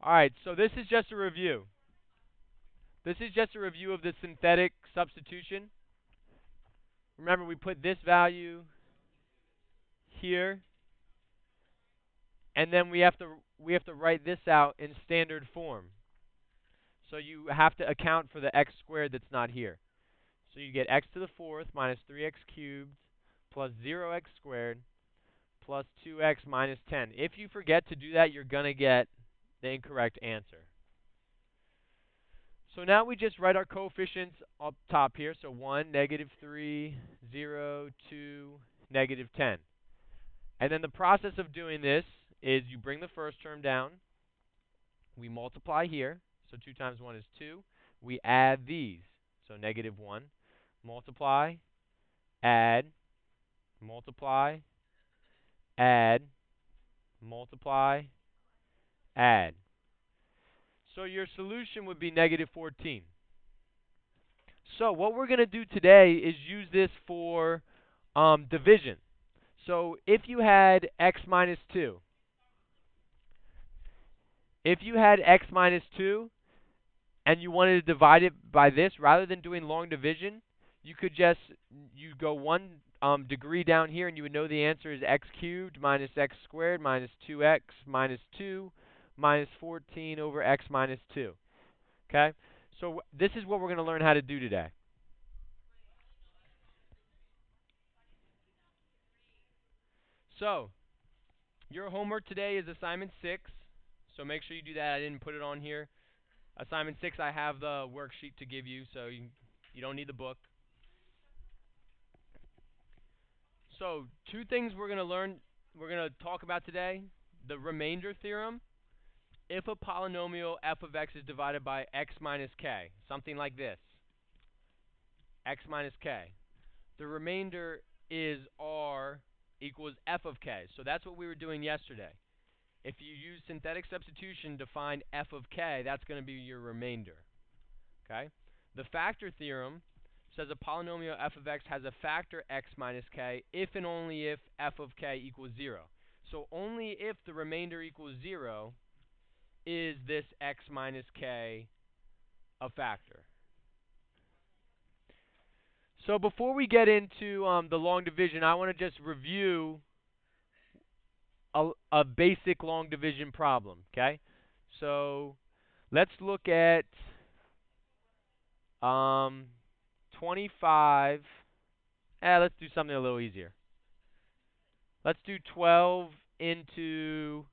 All right, so this is just a review. This is just a review of the synthetic substitution. Remember, we put this value here, and then we have to write this out in standard form. So you have to account for the x squared that's not here. So you get x to the fourth minus 3x cubed plus 0x squared plus 2x minus 10. If you forget to do that, you're going to get the incorrect answer. So now we just write our coefficients up top here. So 1, negative 3, 0, 2, negative 10. And then the process of doing this is you bring the first term down. We multiply here. So 2 times 1 is 2. We add these. So negative 1. Multiply, add, multiply, add, multiply, add. So your solution would be negative 14. So what we're going to do today is use this for division. So if you had x minus 2, and you wanted to divide it by this, rather than doing long division, you could just, you go 1 degree down here, and you would know the answer is x cubed minus x squared minus 2x minus 2 minus 14 over x minus 2. Okay? So this is what we're going to learn how to do today. So your homework today is assignment 6. So make sure you do that. I didn't put it on here. Assignment 6, I have the worksheet to give you, so you don't need the book. So 2 things we're going to talk about today. The remainder theorem. If a polynomial f of x is divided by x minus k, something like this, x minus k, the remainder is r equals f of k. So that's what we were doing yesterday. If you use synthetic substitution to find f of k, that's going to be your remainder. Okay? The factor theorem says a polynomial f of x has a factor x minus k if and only if f of k equals 0. So only if the remainder equals 0 is this x minus k a factor. So before we get into the long division, I want to just review a basic long division problem, okay? So let's look at 25. Let's do something a little easier. Let's do 12 into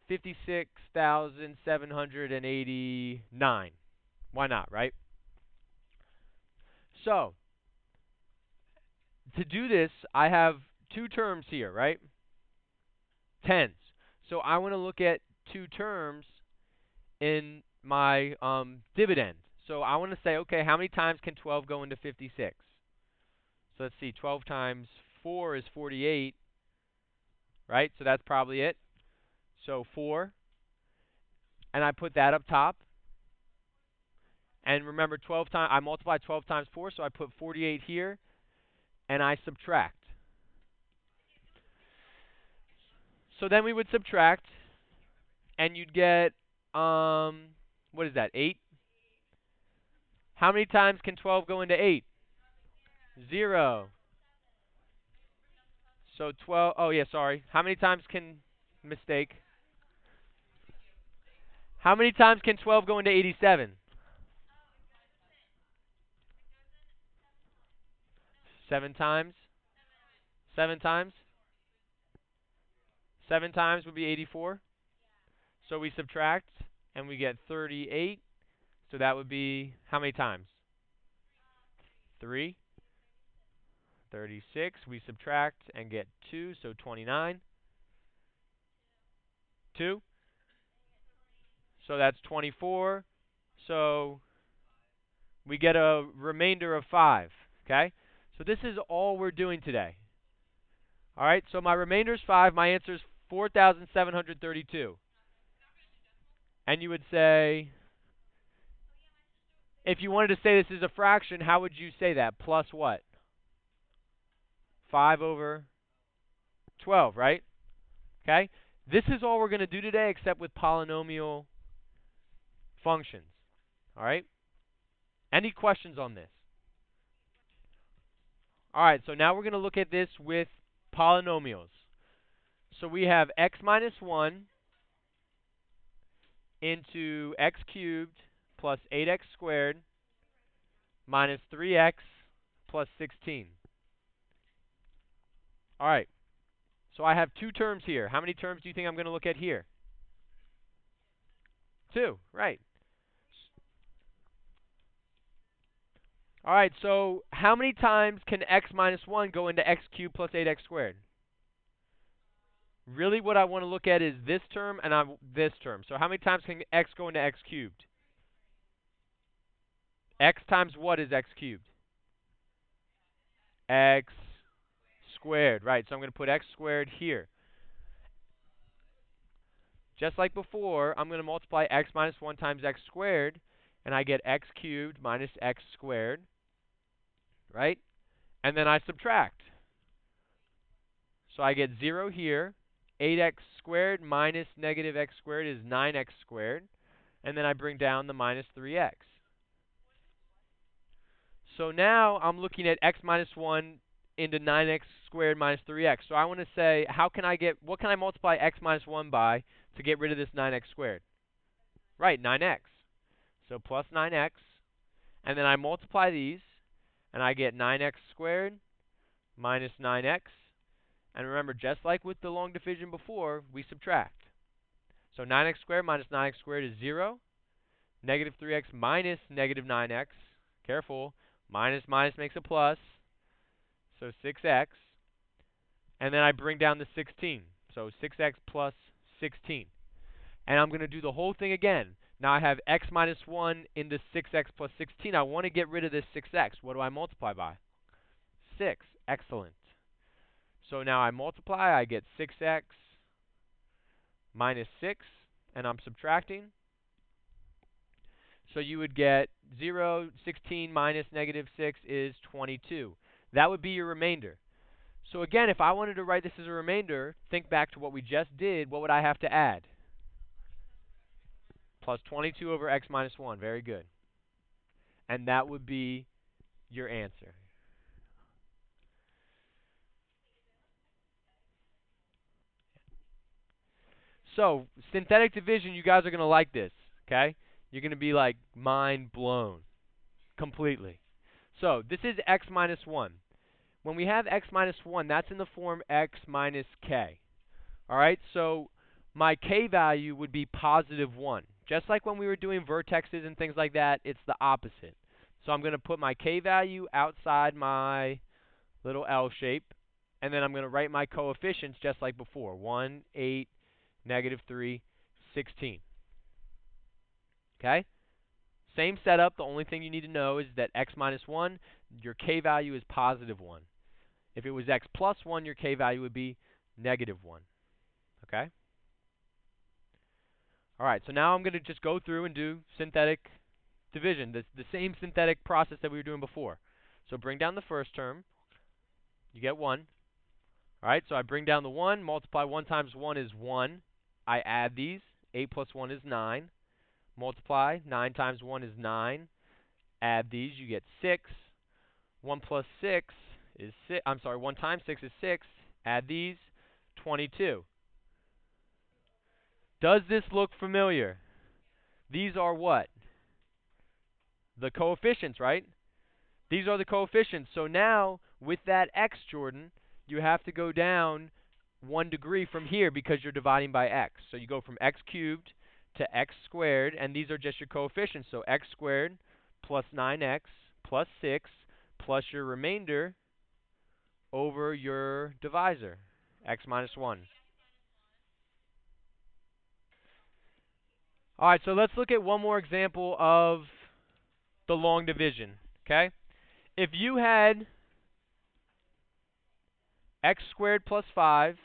56,789. Why not, right? So, to do this, I have 2 terms here, right? Tens. So I want to look at 2 terms in my dividend. So I want to say, okay, how many times can 12 go into 56? So let's see, 12 times 4 is 48, right? So that's probably it. So 4, and I put that up top. And remember, I multiply 12 times 4, so I put 48 here, and I subtract. So then we would subtract, and you'd get, what is that, 8? How many times can 12 go into 8? 0. So 12, oh yeah, sorry. How many times can, mistake. How many times can 12 go into 87? 7 times? 7 times? 7 times would be 84. So we subtract, and we get 38. So that would be how many times? 3. 36. We subtract and get 2, so 29. 2. So that's 24. So we get a remainder of 5. Okay? So this is all we're doing today. All right, so my remainder is 5. My answer is 4,732. And you would say, if you wanted to say this is a fraction, how would you say that? Plus what? 5 over 12, right? Okay? This is all we're going to do today except with polynomial functions. All right? Any questions on this? All right, so now we're going to look at this with polynomials. So we have x minus 1 into x cubed plus 8x squared minus 3x plus 16. All right, so I have two terms here. How many terms do you think I'm going to look at here? Two, right. All right, so how many times can x minus 1 go into x cubed plus 8x squared? Really what I want to look at is this term and this term. So how many times can x go into x cubed? X times what is x cubed? X squared, right. So I'm going to put x squared here. Just like before, I'm going to multiply x minus 1 times x squared, and I get x cubed minus x squared, right? And then I subtract. So I get 0 here. 8x squared minus negative x squared is 9x squared. And then I bring down the minus 3x. So now I'm looking at x minus 1 into 9x squared minus 3x. So I want to say, what can I multiply x minus 1 by to get rid of this 9x squared? Right, 9x. So plus 9x. And then I multiply these, and I get 9x squared minus 9x. And remember, just like with the long division before, we subtract. So 9x squared minus 9x squared is 0. Negative 3x minus negative 9x. Careful. Minus minus makes a plus. So 6x. And then I bring down the 16. So 6x plus 16. And I'm going to do the whole thing again. Now I have x minus 1 into 6x plus 16. I want to get rid of this 6x. What do I multiply by? 6. Excellent. So now I multiply. I get 6x minus 6. And I'm subtracting. So you would get 0, 16 minus negative 6 is 22. That would be your remainder. So again, if I wanted to write this as a remainder, think back to what we just did. What would I have to add? Plus 22 over x minus 1. Very good. And that would be your answer. So synthetic division, you guys are going to like this, okay? You're going to be like mind blown completely. So this is x minus 1. When we have x minus 1, that's in the form x minus k. All right, so my k value would be positive 1. Just like when we were doing vertexes and things like that, it's the opposite. So I'm going to put my k value outside my little L shape, and then I'm going to write my coefficients just like before. 1, 8, negative 3, 16. Okay? Same setup. The only thing you need to know is that x minus 1, your k value is positive 1. If it was x plus 1, your k value would be negative 1. Okay? All right, so now I'm going to just go through and do synthetic division, the same synthetic process that we were doing before. So bring down the first term. You get 1. All right, so I bring down the 1. Multiply 1 times 1 is 1. I add these. 8 plus 1 is 9. Multiply. 9 times 1 is 9. Add these. You get 6. 1 plus 6 is 6. I'm sorry, 1 times 6 is 6. Add these. 22. Does this look familiar? These are what? The coefficients, right? These are the coefficients. So now, with that x, Jordan, you have to go down 1 degree from here because you're dividing by x. So you go from x cubed to x squared, and these are just your coefficients. So x squared plus 9x plus 6 plus your remainder over your divisor, x minus 1. All right, so let's look at one more example of the long division, okay? If you had x squared plus 5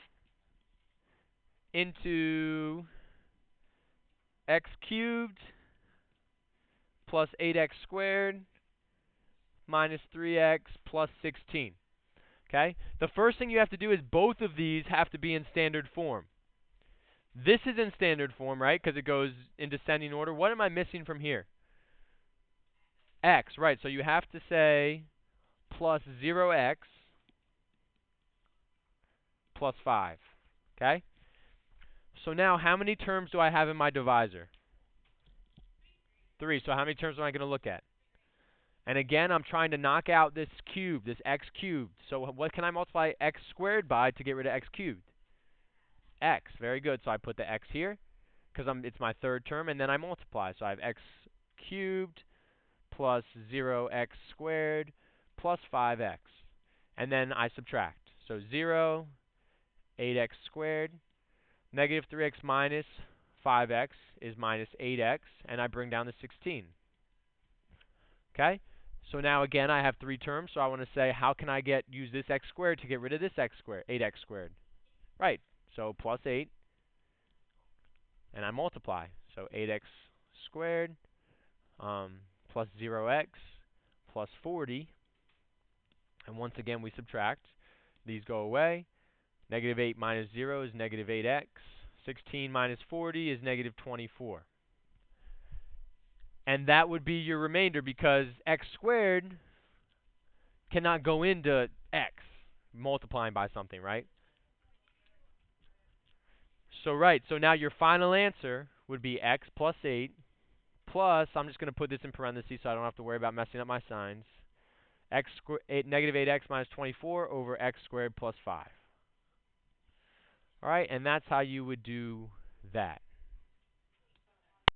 into x cubed plus 8x squared minus 3x plus 16, okay? The first thing you have to do is both of these have to be in standard form. This is in standard form, right? Because it goes in descending order. What am I missing from here? X, right. So you have to say plus 0x plus 5. Okay? So now how many terms do I have in my divisor? 3. So how many terms am I going to look at? And again, I'm trying to knock out this cube, this x cubed. So what can I multiply x squared by to get rid of x cubed? X. Very good. So I put the x here because it's my third term, and then I multiply. So I have x cubed plus 0x squared plus 5x. And then I subtract. So 0, 8x squared, negative 3x minus 5x is minus 8x, and I bring down the 16. Okay? So now again, I have 3 terms, so I want to say, how can I use this x squared to get rid of this x squared, 8x squared? Right. So plus 8, and I multiply. So 8x squared plus 0x plus 40. And once again, we subtract. These go away. Negative 8 minus 0 is negative 8x. 16 minus 40 is negative 24. And that would be your remainder because x squared cannot go into x, multiplying by something, right? So right, so now your final answer would be x plus 8 plus, I'm just going to put this in parentheses so I don't have to worry about messing up my signs, negative 8x minus 24 over x squared plus 5. All right, and that's how you would do that.